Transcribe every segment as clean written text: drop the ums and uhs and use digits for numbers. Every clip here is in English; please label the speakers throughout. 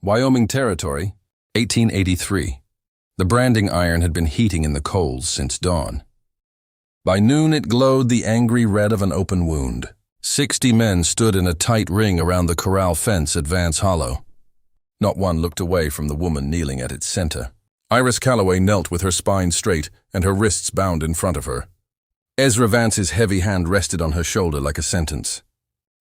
Speaker 1: Wyoming Territory, 1883. The branding iron had been heating in the coals since dawn. By noon it glowed the angry red of an open wound. 60 men stood in a tight ring around the corral fence at Vance Hollow. Not one looked away from the woman kneeling at its center. Iris Calloway knelt with her spine straight and her wrists bound in front of her. Ezra Vance's heavy hand rested on her shoulder like a sentence.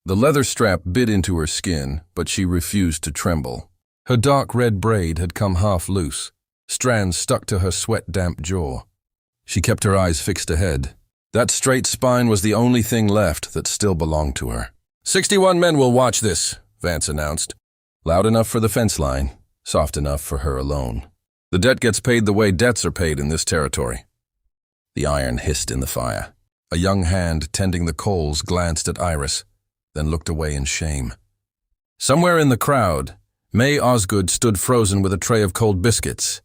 Speaker 1: The leather strap bit into her skin, but she refused to tremble. Her dark red braid had come half loose. Strands stuck to her sweat-damp jaw. She kept her eyes fixed ahead. That straight spine was the only thing left that still belonged to her. 61 men will watch this, Vance announced. Loud enough for the fence line, soft enough for her alone. The debt gets paid the way debts are paid in this territory. The iron hissed in the fire. A young hand tending the coals glanced at Iris, then looked away in shame. Somewhere in the crowd, May Osgood stood frozen with a tray of cold biscuits,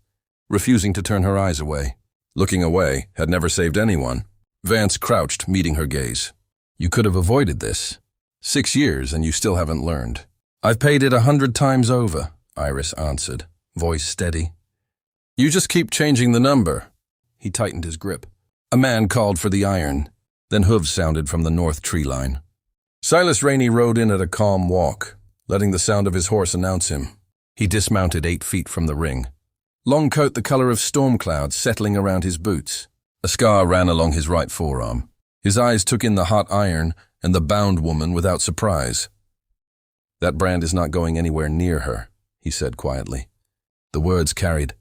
Speaker 1: refusing to turn her eyes away. Looking away had never saved anyone. Vance crouched, meeting her gaze. You could have avoided this. 6 years and you still haven't learned. I've paid it 100 times over, Iris answered, voice steady. You just keep changing the number. He tightened his grip. A man called for the iron. Then hooves sounded from the north tree line. Silas Rainey rode in at a calm walk, letting the sound of his horse announce him. He dismounted 8 feet from the ring. Long coat the color of storm clouds settling around his boots. A scar ran along his right forearm. His eyes took in the hot iron and the bound woman without surprise. That brand is not going anywhere near her, he said quietly. The words carried.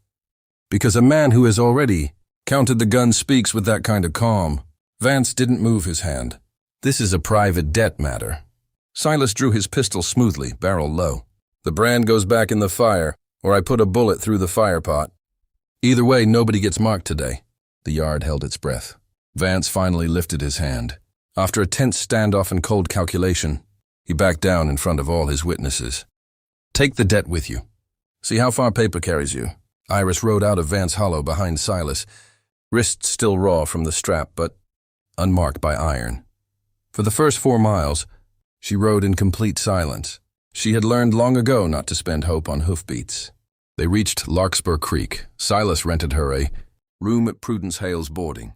Speaker 1: Because a man who has already counted the gun speaks with that kind of calm. Vance didn't move his hand. This is a private debt matter. Silas drew his pistol smoothly, barrel low. The brand goes back in the fire, or I put a bullet through the fire pot. Either way, nobody gets marked today. The yard held its breath. Vance finally lifted his hand. After a tense standoff and cold calculation, he backed down in front of all his witnesses. Take the debt with you. See how far paper carries you. Iris rode out of Vance Hollow behind Silas, wrists still raw from the strap, but unmarked by iron. For the first 4 miles, she rode in complete silence. She had learned long ago not to spend hope on hoofbeats. They reached Larkspur Creek. Silas rented her a room at Prudence Hale's boarding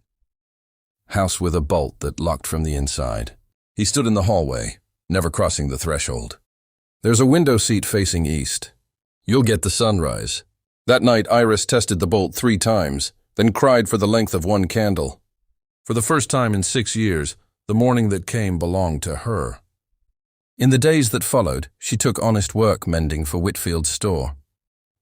Speaker 1: house with a bolt that locked from the inside. He stood in the hallway, never crossing the threshold. There's a window seat facing east. You'll get the sunrise. That night, Iris tested the bolt 3 times, then cried for the length of 1 candle. For the first time in 6 years, the morning that came belonged to her. In the days that followed, she took honest work mending for Whitfield's store.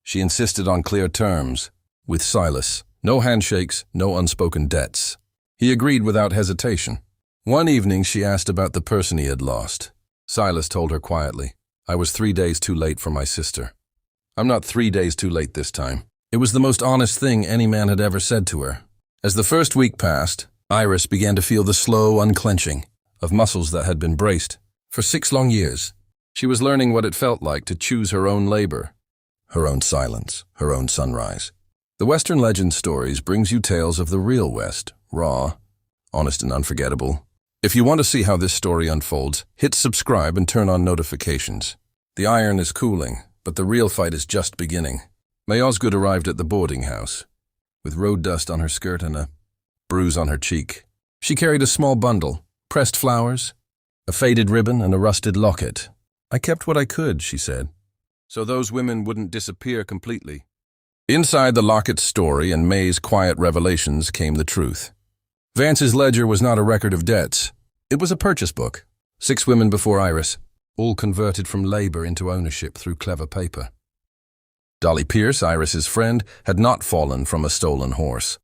Speaker 1: She insisted on clear terms, with Silas. No handshakes, no unspoken debts. He agreed without hesitation. One evening she asked about the person he had lost. Silas told her quietly, I was 3 days too late for my sister. I'm not 3 days too late this time. It was the most honest thing any man had ever said to her. As the first week passed, Iris began to feel the slow unclenching of muscles that had been braced. For 6 long years, she was learning what it felt like to choose her own labor, her own silence, her own sunrise. The Western Legend Stories brings you tales of the real West, raw, honest and unforgettable. If you want to see how this story unfolds, hit subscribe and turn on notifications. The iron is cooling, but the real fight is just beginning. May Osgood arrived at the boarding house, with road dust on her skirt and a bruise on her cheek. She carried a small bundle, pressed flowers, a faded ribbon and a rusted locket. I kept what I could, she said, so those women wouldn't disappear completely. Inside the locket's story and May's quiet revelations came the truth. Vance's ledger was not a record of debts. It was a purchase book. 6 women before Iris, all converted from labor into ownership through clever paper. Dolly Pierce, Iris's friend, had not fallen from a stolen horse.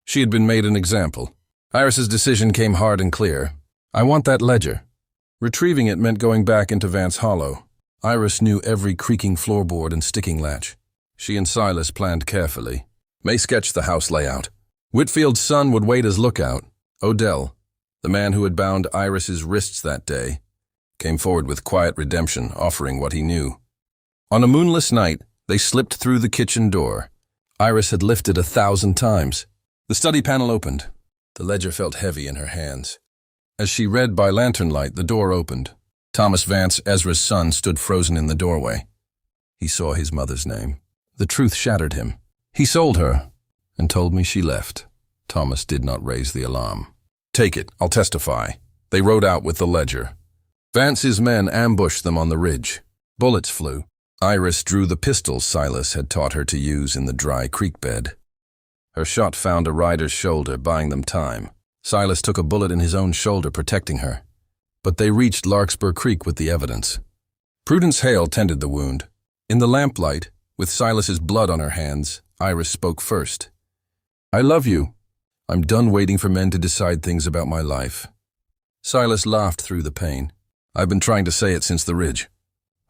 Speaker 1: She had been made an example. Iris's decision came hard and clear. I want that ledger. Retrieving it meant going back into Vance Hollow. Iris knew every creaking floorboard and sticking latch. She and Silas planned carefully. May sketched the house layout. Whitfield's son would wait as lookout. Odell, the man who had bound Iris's wrists that day, came forward with quiet redemption, offering what he knew. On a moonless night, they slipped through the kitchen door. Iris had lifted 1,000 times. The study panel opened. The ledger felt heavy in her hands. As she read by lantern light, the door opened. Thomas Vance, Ezra's son, stood frozen in the doorway. He saw his mother's name. The truth shattered him. He sold her and told me she left. Thomas did not raise the alarm. Take it, I'll testify. They rode out with the ledger. Vance's men ambushed them on the ridge. Bullets flew. Iris drew the pistols Silas had taught her to use in the dry creek bed. Her shot found a rider's shoulder, buying them time. Silas took a bullet in his own shoulder, protecting her. But they reached Larkspur Creek with the evidence. Prudence Hale tended the wound. In the lamplight, with Silas's blood on her hands, Iris spoke first. I love you. I'm done waiting for men to decide things about my life. Silas laughed through the pain. I've been trying to say it since the ridge.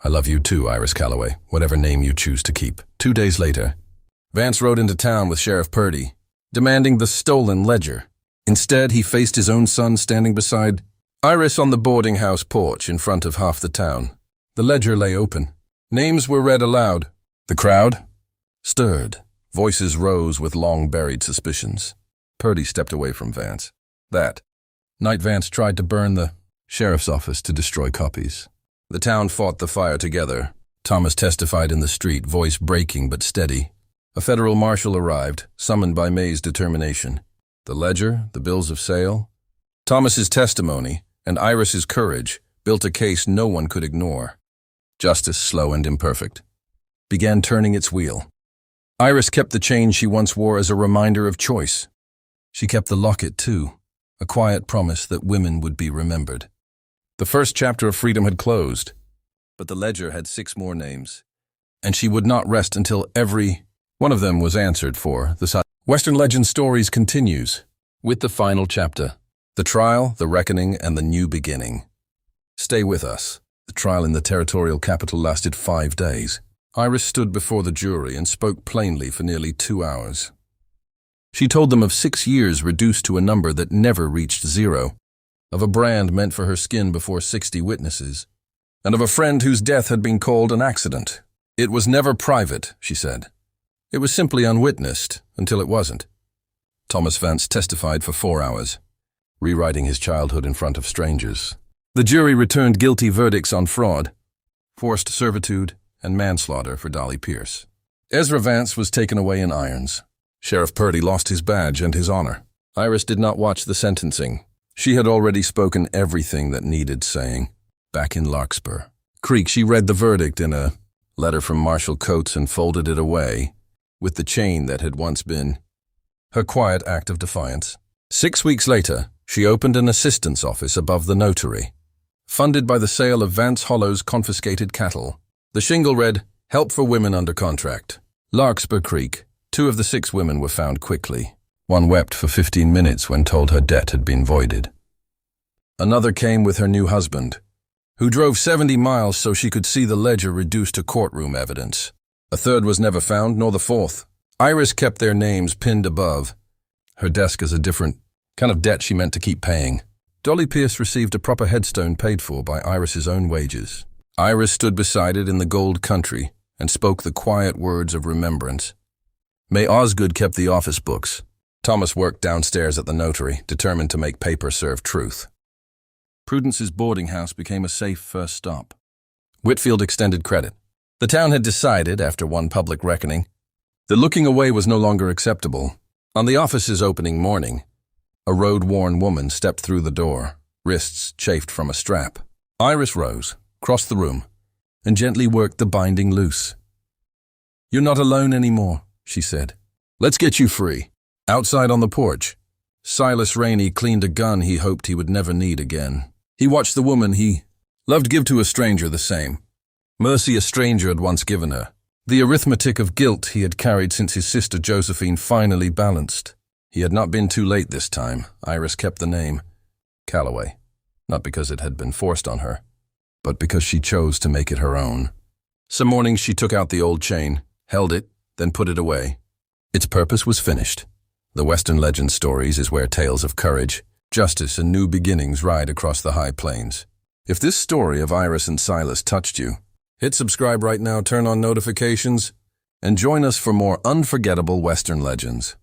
Speaker 1: I love you too, Iris Calloway, whatever name you choose to keep. 2 days later, Vance rode into town with Sheriff Purdy, demanding the stolen ledger. Instead, he faced his own son standing beside Iris on the boarding house porch in front of half the town. The ledger lay open. Names were read aloud. The crowd stirred. Voices rose with long-buried suspicions. Purdy stepped away from Vance. That night, Vance tried to burn the sheriff's office to destroy copies. The town fought the fire together. Thomas testified in the street, voice breaking but steady. A federal marshal arrived, summoned by May's determination. The ledger, the bills of sale. Thomas's testimony and Iris's courage built a case no one could ignore. Justice, slow and imperfect, began turning its wheel. Iris kept the chain she once wore as a reminder of choice. She kept the locket, too, a quiet promise that women would be remembered. The first chapter of freedom had closed, but the ledger had 6 more names, and she would not rest until every one of them was answered for. The Western Legend Stories continues with the final chapter, the trial, the reckoning, and the new beginning. Stay with us. The trial in the territorial capital lasted 5 days. Iris stood before the jury and spoke plainly for nearly 2 hours. She told them of 6 years reduced to a number that never reached 0, of a brand meant for her skin before 60 witnesses, and of a friend whose death had been called an accident. It was never private, she said. It was simply unwitnessed until it wasn't. Thomas Vance testified for 4 hours, rewriting his childhood in front of strangers. The jury returned guilty verdicts on fraud, forced servitude, and manslaughter for Dolly Pierce. Ezra Vance was taken away in irons. Sheriff Purdy lost his badge and his honor. Iris did not watch the sentencing. She had already spoken everything that needed saying. Back in Larkspur Creek, she read the verdict in a letter from Marshal Coates and folded it away with the chain that had once been her quiet act of defiance. 6 weeks later, she opened an assistance office above the notary, funded by the sale of Vance Hollow's confiscated cattle. The shingle read, Help for Women Under Contract. Larkspur Creek. 2 of the 6 women were found quickly. One wept for 15 minutes when told her debt had been voided. Another came with her new husband, who drove 70 miles so she could see the ledger reduced to courtroom evidence. A third was never found, nor the fourth. Iris kept their names pinned above her desk as a different kind of debt she meant to keep paying. Dolly Pierce received a proper headstone paid for by Iris's own wages. Iris stood beside it in the gold country and spoke the quiet words of remembrance. May Osgood kept the office books. Thomas worked downstairs at the notary, determined to make paper serve truth. Prudence's boarding house became a safe first stop. Whitfield extended credit. The town had decided, after one public reckoning, that looking away was no longer acceptable. On the office's opening morning, a road-worn woman stepped through the door, wrists chafed from a strap. Iris rose, crossed the room, and gently worked the binding loose. You're not alone anymore, she said. Let's get you free. Outside on the porch, Silas Rainey cleaned a gun he hoped he would never need again. He watched the woman he loved give to a stranger the same mercy a stranger had once given her. The arithmetic of guilt he had carried since his sister Josephine finally balanced. He had not been too late this time. Iris kept the name Calloway, not because it had been forced on her, but because she chose to make it her own. Some mornings she took out the old chain, held it, then put it away. Its purpose was finished. The Western Legend Stories is where tales of courage, justice, and new beginnings ride across the high plains. If this story of Iris and Silas touched you, hit subscribe right now, turn on notifications, and join us for more unforgettable Western legends.